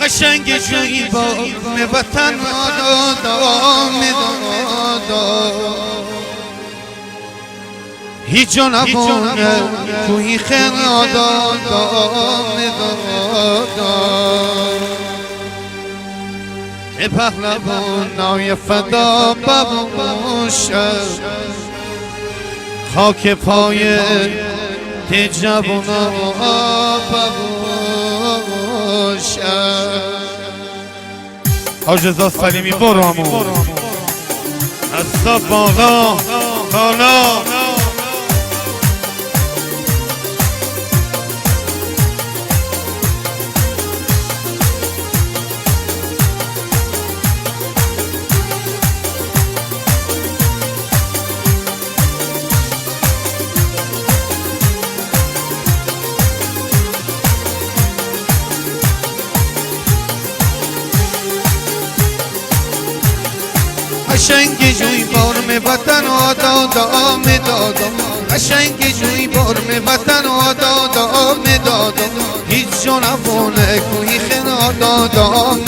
قشنگ جویی با وطن دادم هیچ جا نبونه توی خینا دادم ای پهلوان نای فدا ببوشه خاک پای تی جوونا ببوشه حاج رضا سلیمی برو همون دستا بالا بالا قشنگ جوی بارم وطن دادم قشنگ جوی بارم وطن دادم هیچ جا نبونه کوی خنا دادم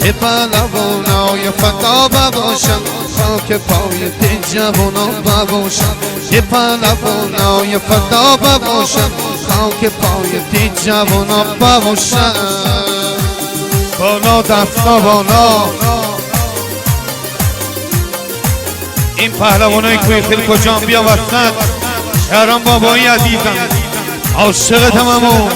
ای پهلوانای فدا بباشم خاک پای تی جوونا بباشم ای پهلوانای فدا بباشم خاک پای تی جوونا بباشم بالا دستا بالا این پهلوانای کوی خیلی کجان بیا وسط شهران بابایی عزیزم عاشق تمامو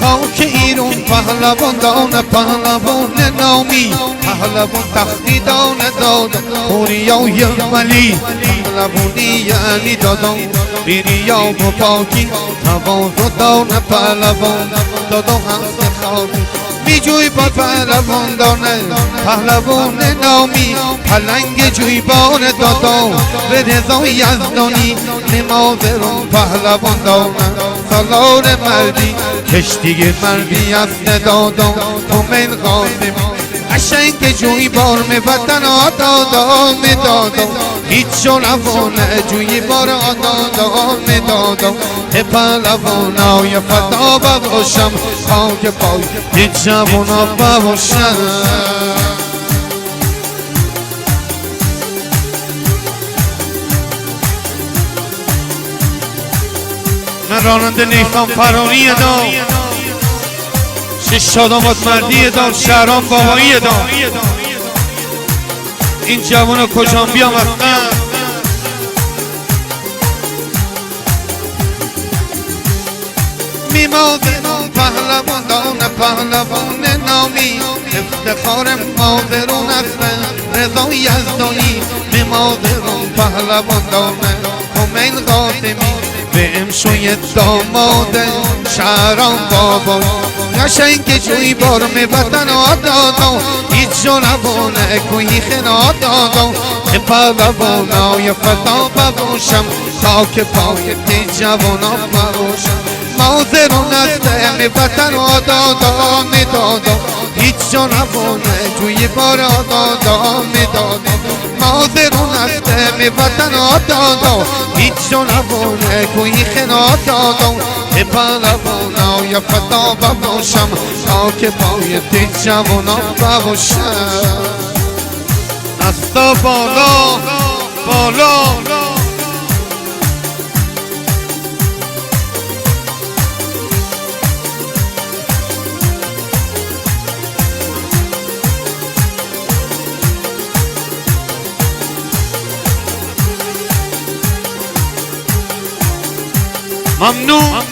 خاک ایران پهلوان دانه پهلوان نامی پهلوان تختی دانه دادم پوریای ولی پهلوانی یعنی دادم بیریا و پاکی تواضع دانه پهلوان دادم هست خاکی میجوی با پهلوان دانه پهلوان نامی پلنگ جوی بان دادم به رضای یزدانی نمازرون پهلوان دانه سالار مردی کشتی مردی از ندادم تو من قاسم قشنگ جوی بارم وطن دادم هیچ جا نبونه جوی بار دادم ای پهلوانای فدا بباشم خاک پای تی جوونا بباشم من راننده نیسان فرانی دام شش شادامات مردی دام شهران بابایی دام این جوان کجان بیام اصلا میمازرون پهلوان دانه پهلوان نامی افتخار مازرون اصلا رضای یزدانی میمازرون پهلوان دانه همین قاسمی به امشوی داماده شهران بابا قشنگ جوی بارم وطن دادم هیچ جا نبونه کوی خنا دادم ای پهلوانای فدا بباشم خاک پای تی جوونا بباشم مازرون از وطن دادم هیچ جا نبونه جوی بار دادم مازرون از وطن دادم هیچ جا نبونه کوی خنا دادم ای پهلوانای فدا بباشم خاک پای تی جوونا بباشم دستا بالا بالا ممنون